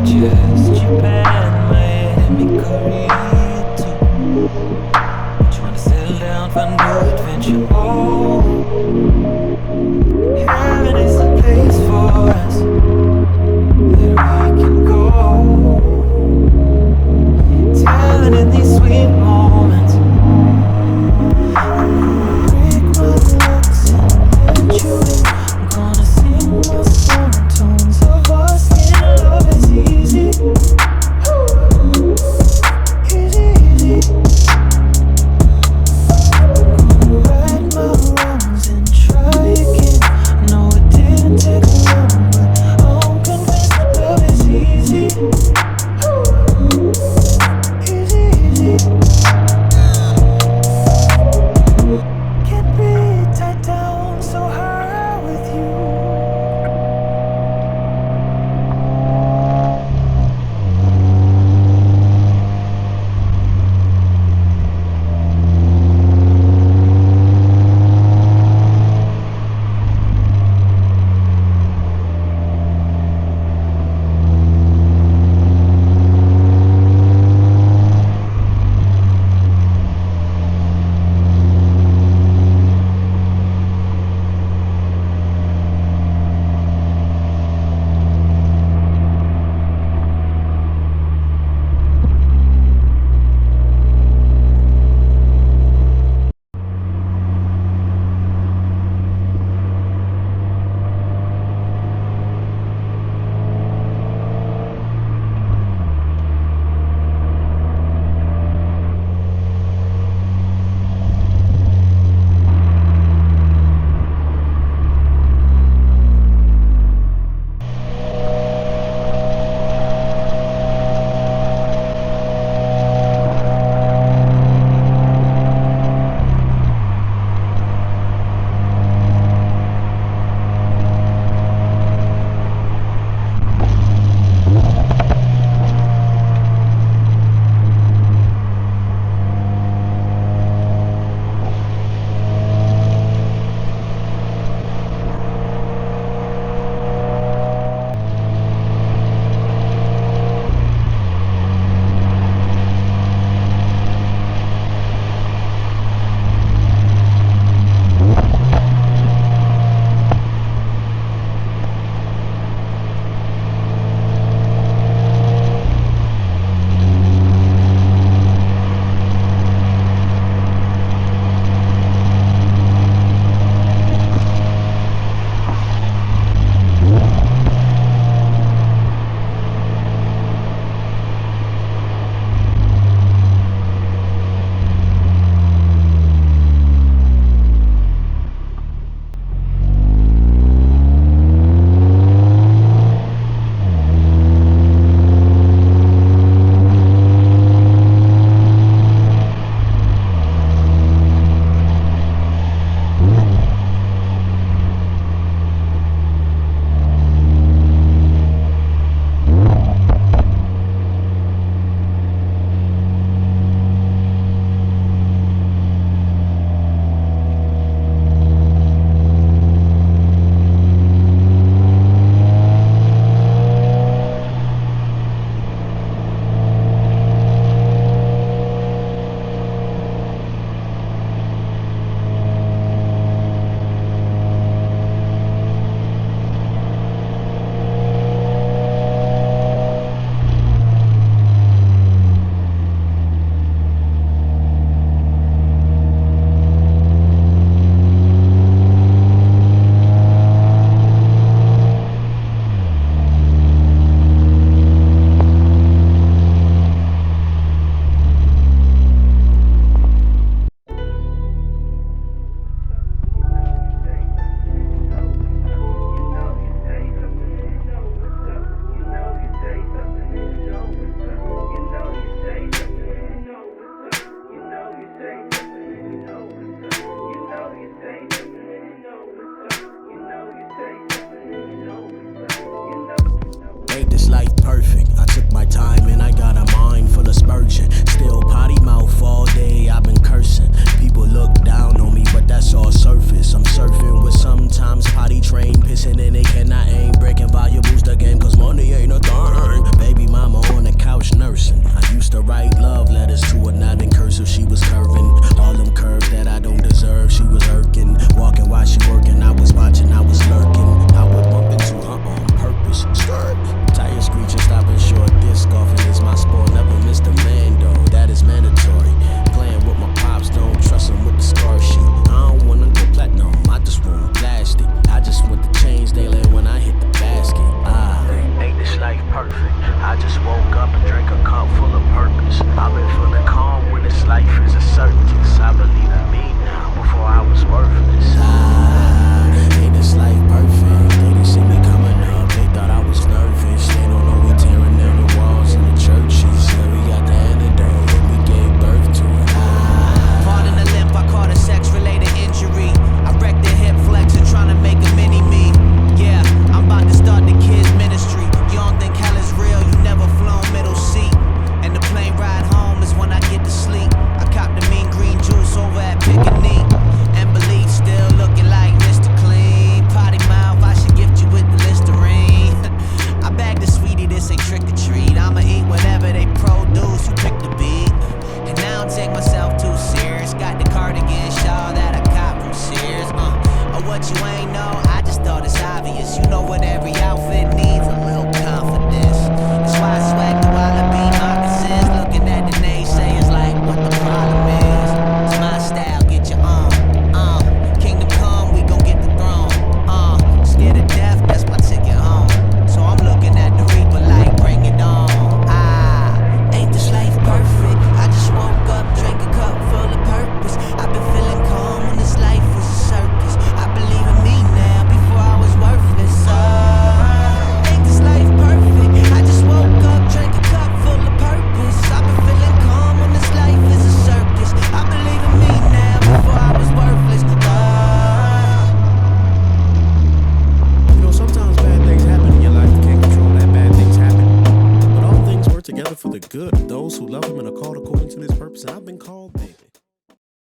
just Japan, Miami, Korea too. But you wanna settle down for a new adventure? Oh, heaven is the place for us that we can go. Telling in these sweet moments, I'm gonna break my locks and let you in. I'm gonna sing my song in tones of us. In love is easy, easy, easy. I'm gonna right my wrongs and try again. I know it didn't take long, but I'm convinced that love is easy. Can't breathe, tied down so high with you. train, pissing and they cannot aim. Breaking volume, boost the game, cause money ain't a thing. Baby together for the good of those who love him and are called according to his purpose. And I've been called big.